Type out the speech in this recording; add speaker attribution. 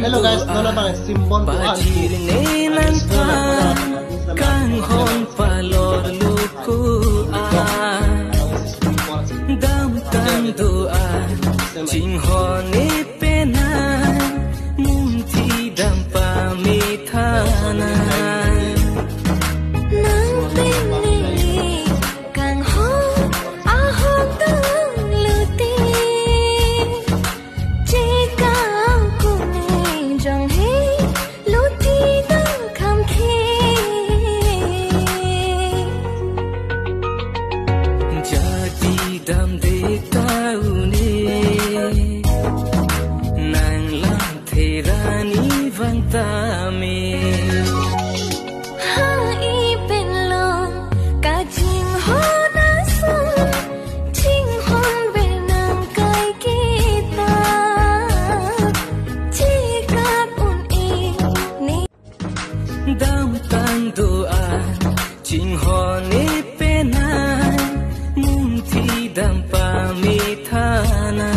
Speaker 1: Hello guys, nona bang simbon ko
Speaker 2: kan hon palor luku dam tan doa ching honi penan munti dam pamithana đam đi tao nè nàng làm thế ra ní vang ta mê
Speaker 3: hai bên lòng cả chim hót đã sung chim hôn về nàng cây guitar chỉ cát ôn in ní
Speaker 2: đam tan doa chim hò ní bên nàng mung thi đam pamithana